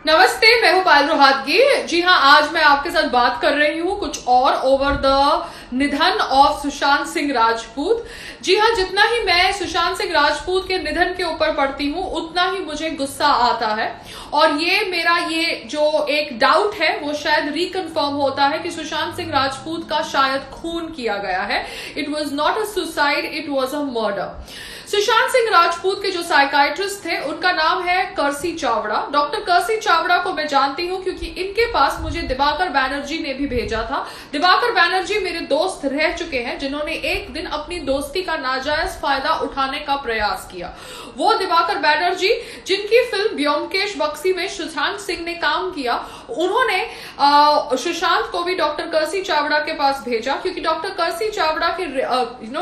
नमस्ते, मैं हूं पायल रोहातगी। जी हाँ, आज मैं आपके साथ बात कर रही हूँ कुछ और ओवर द निधन ऑफ सुशांत सिंह राजपूत। जी हाँ, जितना ही मैं सुशांत सिंह राजपूत के निधन के ऊपर पढ़ती हूँ उतना ही मुझे गुस्सा आता है। और ये मेरा ये जो एक डाउट है वो शायद रिकन्फर्म होता है कि सुशांत सिंह राजपूत का शायद खून किया गया है। It was not a suicide, it was a murder. Sushant Singh Rajput के जो साइकाइट्रिस्ट थे उनका नाम है कर्सी चावड़ा। डॉक्टर कर्सी चावड़ा को मैं जानती हूं क्योंकि इनके पास मुझे दिवाकर बैनर्जी ने भी भेजा था। दिवाकर बैनर्जी मेरे दोस्त रह चुके हैं जिन्होंने एक दिन अपनी दोस्ती का नाजायज फायदा उठाने का प्रयास किया। वो दिवाकर बैनर्जी जिनकी फिल्म ब्योमकेश बक्सी में सुशांत सिंह ने काम किया, उन्होंने सुशांत को भी डॉक्टर कर्सी चावड़ा के पास भेजा क्योंकि डॉक्टर कर्सी चावड़ा के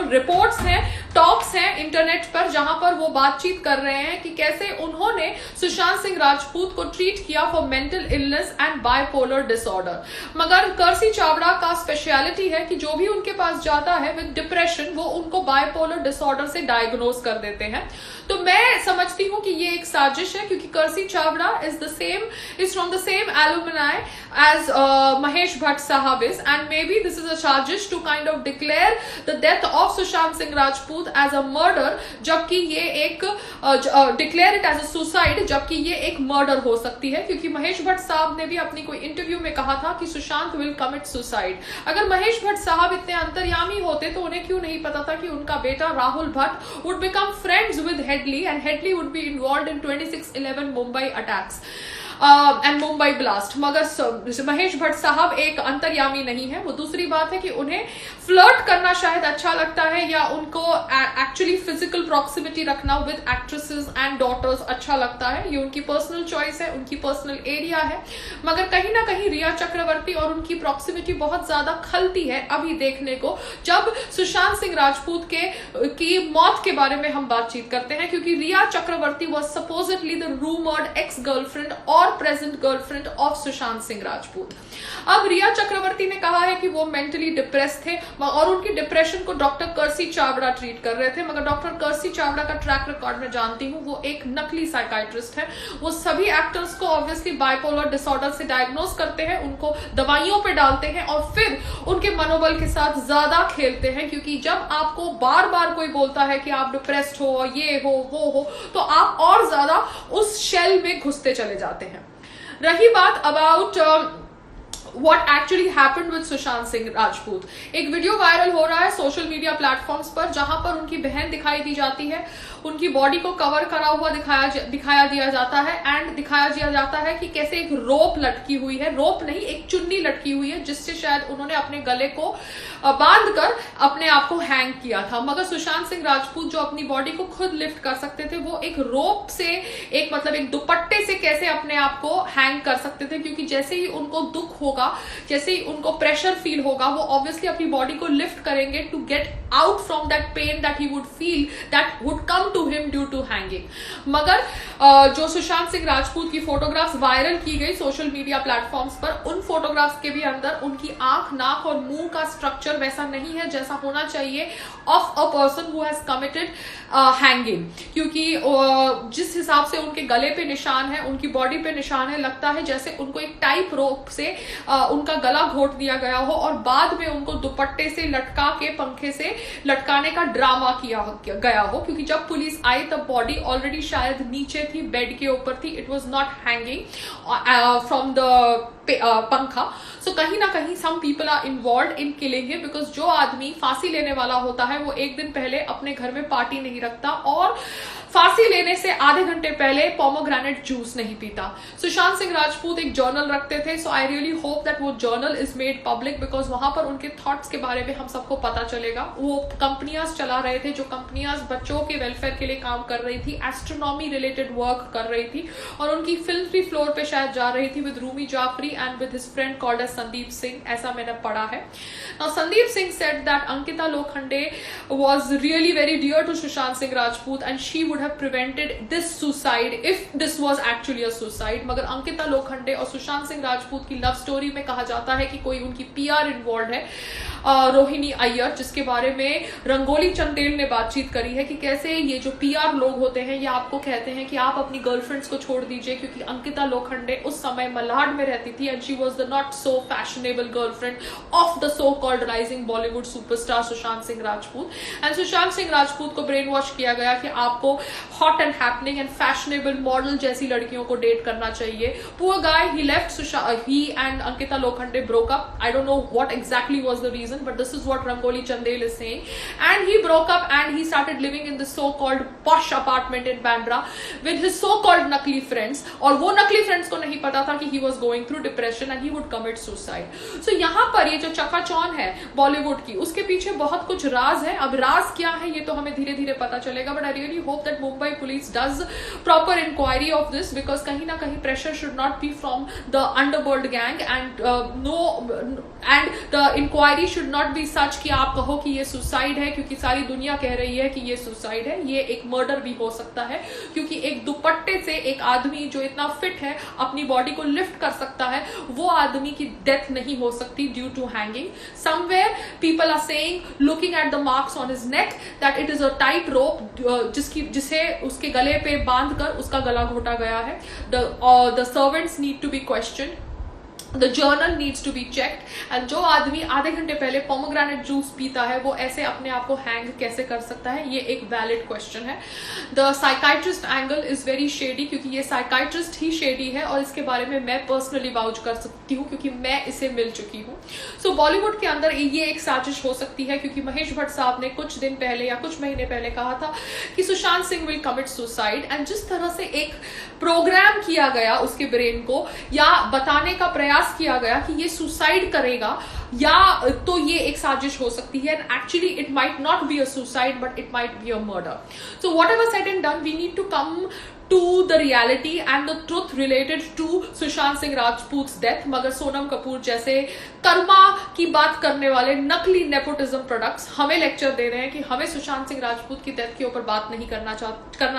रिपोर्ट्स हैं, टॉक्स हैं इंटरनेट पर जहां पर वो बातचीत कर रहे हैं कि कैसे उन्होंने सुशांत सिंह राजपूत को ट्रीट किया for mental illness and bipolar disorder. मगर कर्सी चावड़ा का स्पेशलिटी है कि जो भी उनके पास जाता है विद डिप्रेशन वो उनको बाइपोलर डिसऑर्डर से डायग्नोज कर देते हैं। तो मैं समझती हूं कि ये एक साजिश है क्योंकि कर्सी Chavda is from the same alumni as Mahesh Bhatt साहब is, and may be this is a साजिश to kind of declare the death of Sushant Singh Rajput as a murder, जबकि ये एक declare it as a suicide, जबकि ये एक मर्डर हो सकती है। क्योंकि महेश भट्ट साहब ने भी अपनी कोई इंटरव्यू में कहा था कि सुशांत विल कमिट सुसाइड। अगर महेश भट्ट साहब इतने अंतर्यामी होते तो उन्हें क्यों नहीं पता था कि उनका बेटा Rahul Bhatt would become friends with Headley and Headley would be involved in 26/11 Mumbai attacks and Mumbai blast. मगर महेश भट्ट साहब एक अंतर्यामी नहीं है। वो दूसरी बात है कि उन्हें फ्लर्ट करना शायद अच्छा लगता है या उनको एक्चुअली फिजिकल प्रॉक्सिमिटी रखना विद एक्ट्रेसेस एंड डॉटर्स अच्छा लगता है। ये उनकी पर्सनल चॉइस है, उनकी पर्सनल एरिया है। मगर कहीं ना कहीं रिया चक्रवर्ती और उनकी प्रॉक्सिमिटी बहुत ज्यादा खलती है अभी देखने को, जब सुशांत सिंह राजपूत की मौत के बारे में हम बातचीत करते हैं, क्योंकि Rhea Chakraborty was supposedly the rumoured ex girlfriend और present girlfriend of Sushant Singh Rajput. अब रिया चक्रवर्ती ने कहा है कि वो मेंटली डिप्रेस थे और उनकी डिप्रेशन को डॉक्टर कर्सी चावड़ा ट्रीट कर रहे थे। मगर डॉक्टर कर्सी चावड़ा का ट्रैक रिकॉर्ड में जानती हूं, वो एक नकली साइकाइट्रिस्ट है। वो सभी एक्टर्स को ऑब्वियसली बाइपोलर डिसऑर्डर से डायग्नोज करते हैं, उनको दवाइयों पे डालते हैं और फिर उनके मनोबल के साथ ज्यादा खेलते हैं। क्योंकि जब आपको बार बार कोई बोलता है कि आप डिप्रेस्ड हो, ये हो, वो हो, तो आप और ज्यादा उस शेल में घुसते चले जाते हैं। रही बात about what actually happened with Sushant Singh Rajput, एक वीडियो वायरल हो रहा है सोशल मीडिया प्लेटफॉर्म्स पर जहां पर उनकी बहन दिखाई दी जाती है, उनकी बॉडी को कवर करा हुआ दिखाया दिया जाता है एंड दिखाया दिया जाता है कि कैसे एक रोप लटकी हुई है, रोप नहीं एक चुन्नी लटकी हुई है जिससे शायद उन्होंने अपने गले को बांधकर अपने आप को हैंग किया था। मगर सुशांत सिंह राजपूत जो अपनी बॉडी को खुद लिफ्ट कर सकते थे, वो एक रोप से एक दुपट्टे से कैसे अपने आप को हैंग कर सकते थे, क्योंकि जैसे ही उनको दुख होगा, जैसे ही उनको प्रेशर फील होगा, वो ऑब्वियसली अपनी बॉडी को लिफ्ट करेंगे to get out from that pain that he would feel that would come to him due to hanging. मगर जो सुशांत सिंह राजपूत की फोटोग्राफ्स वायरल की गई सोशल मीडिया प्लेटफॉर्म्स पर, उन फोटोग्राफ्स के भी अंदर उनकी आंख, नाक और मुंह का स्ट्रक्चर वैसा नहीं है जैसा होना चाहिए of a person who has committed hanging. क्योंकि जिस हिसाब से उनके गले पे निशान है, उनकी बॉडी पे निशान है, लगता है जैसे उनको एक टाइप रोप से उनका गला घोट दिया गया हो और बाद में उनको दुपट्टे से लटका के पंखे से लटकाने का ड्रामा किया गया हो। क्योंकि जब पुलिस आई तब बॉडी ऑलरेडी शायद नीचे थी, बेड के ऊपर थी, it was not hanging from the pankha. So कहीं ना कहीं some people are involve in killing him, because जो आदमी फांसी लेने वाला होता है वो एक दिन पहले अपने घर में पार्टी नहीं रखता और फांसी लेने से आधे घंटे पहले पोमोग्रेनेट जूस नहीं पीता। सुशांत सिंह राजपूत एक जर्नल रखते थे, सो आई रियली होप दैट वो journal is made public, because वहां पर उनके थॉट्स के बारे में हम सबको पता चलेगा। वो कंपनियां चला रहे थे, जो कंपनियां बच्चों के वेलफेयर के लिए काम कर रही थी, एस्ट्रोनॉमी रिलेटेड वर्क कर रही थी, और उनकी फिल्म भी फ्लोर पे शायद जा रही थी with Rumi Jafri and with his friend called as Sandeep Singh, ऐसा मैंने पढ़ा है। Now Sandeep Singh said that Ankita Lokhande was really very dear to Sushant Singh Rajput and she would have prevented this suicide if this was actually a suicide. मगर अंकिता लोखंडे और सुशांत सिंह राजपूत की love story में कहा जाता है कि कोई उनकी पीआर इन्वॉल्व है, रोहिणी अय्यर, जिसके बारे में रंगोली चंदेल ने बातचीत करी है कि कैसे ये जो पीआर लोग होते हैं ये आपको कहते हैं कि आप अपनी गर्लफ्रेंड्स को छोड़ दीजिए, क्योंकि अंकिता लोखंडे उस समय मल्हार में रहती थी and she was the not so fashionable girlfriend of the so called rising Bollywood superstar Sushant Singh Rajput. And Sushant Singh Rajput को ब्रेन वॉश किया गया कि आपको hot and happening and fashionable model जैसी लड़कियों को डेट करना चाहिए. Poor guy, he left, he and Ankita Lokhande broke up. I don't know what exactly was the reason, but this is what Rangoli Chandel is saying. And he broke up and he started living in this so-called posh apartment in Bandra with his so-called नकली friends. और वो नकली friends को नहीं पता था कि he was going through depression and he would commit suicide. So यहाँ पर ये जो चकाचौंध है बॉलीवुड की, उसके पीछे बहुत कुछ राज है. अब राज क्या है ये तो हमें धीरे धीरे पता चलेगा, but I really hope that Mumbai police does proper inquiry of this, because कहीं ना कहीं pressure should not be from the underworld gang and and the inquiry should not be such कि आप कहो कि ये सुसाइड है, क्योंकि सारी दुनिया कह रही है कि ये सुसाइड है. ये एक मर्डर भी हो सकता है, क्योंकि एक दुपट्टे से एक आदमी जो इतना फिट है अपनी बॉडी को लिफ्ट कर सकता है, वो आदमी की डेथ नहीं हो सकती due to hanging. Somewhere people are saying, looking at the marks on his neck, that it is a tight rope जिसे उसके गले पे बांध कर उसका गला घोटा गया है. The servants need to be question, The journal needs to be checked. and जो आदमी आधे घंटे पहले पोमोग्रेनेट जूस पीता है वो ऐसे अपने आप को हैंग कैसे कर सकता है, ये एक वैलिड क्वेश्चन है. The psychiatrist angle is very shady, क्योंकि ये साइकाइट्रिस्ट ही शेडी है और इसके बारे में मैं पर्सनली वाउच कर सकती हूँ क्योंकि मैं इसे मिल चुकी हूँ. सो बॉलीवुड के अंदर ये एक साजिश हो सकती है, क्योंकि महेश भट्ट साहब ने कुछ दिन पहले या कुछ महीने पहले कहा था कि Sushant Singh will commit suicide. And जिस तरह से एक प्रोग्राम किया गया उसके ब्रेन को, या बताने का प्रयास किया गया कि ये सुसाइड करेगा, या तो ये एक साजिश हो सकती है. And actually it might not be a suicide but it might be a murder. So whatever said and done, we need to come to the reality and the truth related to Sushant Singh Rajput's death. मगर सोनम कपूर जैसे कर्मा की बात करने वाले नकली nepotism products हमें lecture दे रहे हैं कि हमें सुशांत सिंह राजपूत की डेथ के ऊपर बात नहीं करना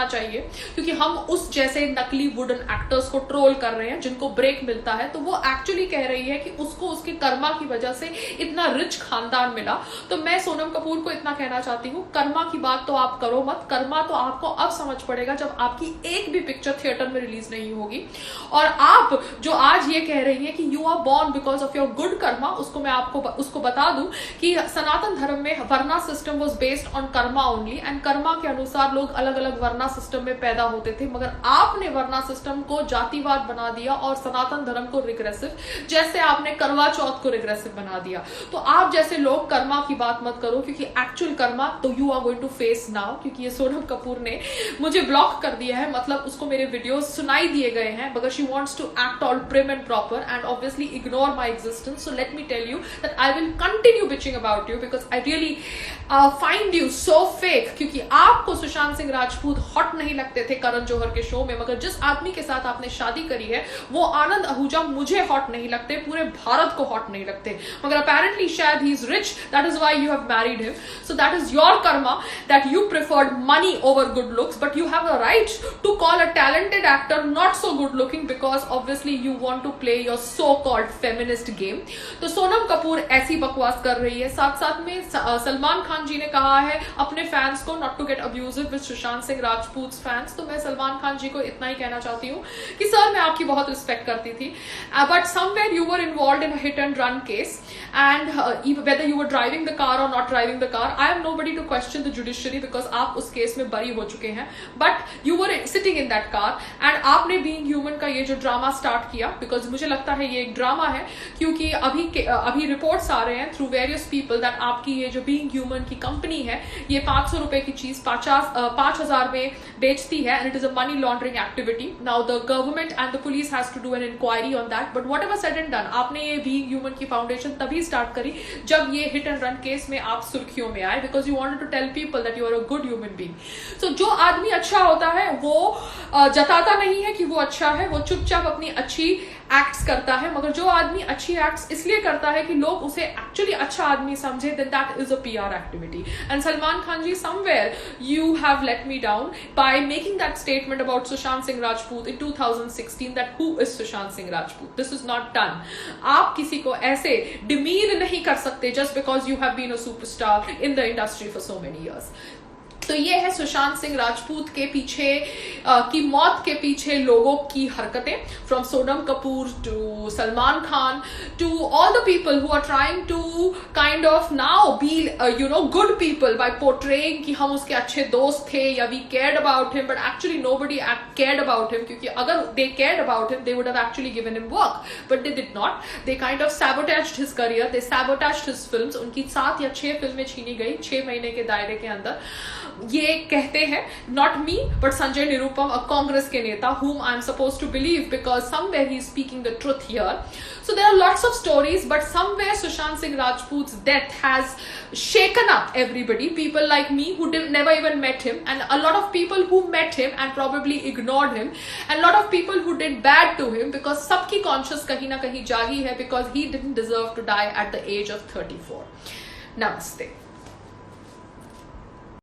चाहिए, क्योंकि हम उस जैसे नकली वुडन एक्टर्स को ट्रोल कर रहे हैं जिनको ब्रेक मिलता है. तो वो एक्चुअली कह रही है कि उसको उसके कर्मा की वजह से इतना रिच खानदान मिला. तो मैं सोनम कपूर को इतना कहना चाहती हूँ, कर्मा की बात तो आप करो मत. कर्मा तो आपको अब समझ पड़ेगा जब आपकी एक भी पिक्चर थिएटर में रिलीज नहीं होगी. और आप जो आज ये कह रही है कि you are born because of your good karma, उसको मैं आपको उसको बता दूं कि सनातन धर्म में varna system was based on karma only, and karma के अनुसार लोग अलग अलग वर्ना सिस्टम में पैदा होते थे. मगर आपने वर्ना सिस्टम को जातिवाद बना दिया और सनातन धर्म को रिग्रेसिव, जैसे आपने करवा चौथ को रिग्रेसिव बना दिया. तो आप जैसे लोग कर्मा की बात मत करो, क्योंकि एक्चुअल कर्मा तो you are going to face now. क्योंकि ये सोनम कपूर ने मुझे ब्लॉक कर दिया है, मतलब उसको मेरे वीडियोस सुनाई दिए गए हैं, because she wants to act all prim and proper and obviously ignore my existence. So let me tell you that I will continue bitching about you because I really find you so fake. क्योंकि आपको Sushant Singh Rajput hot नहीं लगते थे करण जौहर के show में, मगर जिस आदमी के साथ आपने शादी करी है वो आनंद आहूजा मुझे हॉट नहीं लगते, पूरे भारत को हॉट नहीं लगते. मगर apparently शायद he is rich, that is why you have married him. So that is your karma that you preferred money over good looks, but you have a right to call a talented actor not so good looking because obviously you want to play your so called feminist game. तो सोनम कपूर ऐसी बकवास कर रही है. साथ साथ में सलमान खान जी ने कहा है अपने फैंस को not to get abusive with Sushant Singh Rajput fans. तो मैं सलमान खान जी को इतना ही कहना चाहती हूँ कि सर मैं आपकी बहुत रिस्पेक्ट करती थी, but somewhere you were involved in a hit and run case, and whether you were driving the car or not driving the car, I am nobody to question the judiciary because आप उस case में बरी हो चुके हैं. But you were sitting in that car and आपने being human का ये जो ड्रामा स्टार्ट किया, बिकॉज मुझे लगता है ये एक ड्रामा है, क्योंकि अभी रिपोर्ट्स आ रहे हैं थ्रू वेरियस पीपल दैट आपकी ये जो बीइंग ह्यूमन की कंपनी है ये 500 रुपए की चीज 5,000 में बेचती है, and it is a money laundering activity. Now the government and the police has to do an inquiry on that. But whatever said and done, आपने ये बीइंग ह्यूमन की फाउंडेशन तभी स्टार्ट करी जब ये हिट एंड रन केस में आप सुर्खियों में आए, because you wanted to tell people that you are a good human being. So जो आदमी अच्छा होता है वो जताता नहीं है कि वो अच्छा है, वो चुपचाप अपनी अच्छी एक्ट्स करता है, मगर जो आदमी अच्छी एक्ट्स इसलिए करता है कि लोग उसे एक्चुअली अच्छा आदमी समझे, then that is a PR activity. And Salman Khan ji, somewhere you have let me down by making that statement about Sushant Singh Rajput in 2016 that who is Sushant Singh Rajput. This is not done. आप किसी को ऐसे डिमीन नहीं कर सकते just because you have been a superstar in the industry for so many years. तो ये है सुशांत सिंह राजपूत के पीछे की मौत के पीछे लोगों की हरकतें, from Sonam Kapoor to Salman Khan to all the people who are trying to kind of now be good people by portraying कि हम उसके अच्छे दोस्त थे या we cared about him, but actually nobody cared about him, क्योंकि अगर they cared about him they would have actually given him work, but they did not. They kind of sabotaged his career, they sabotaged his films. उनकी 7 या 6 फिल्में छीनी गई 6 महीने के दायरे के अंदर. ये कहते हैं not me but Sanjay Nirupam, a Congress के नेता, whom I am supposed to believe because somewhere he is speaking the truth here. So there are lots of stories, but somewhere Sushant Singh Rajput's death has shaken up everybody. People like me who never even met him, and a lot of people who met him and probably ignored him, and a lot of people who did bad to him because सबकी conscious कहीं ना कहीं जागी है because he didn't deserve to die at the age of 34. Namaste.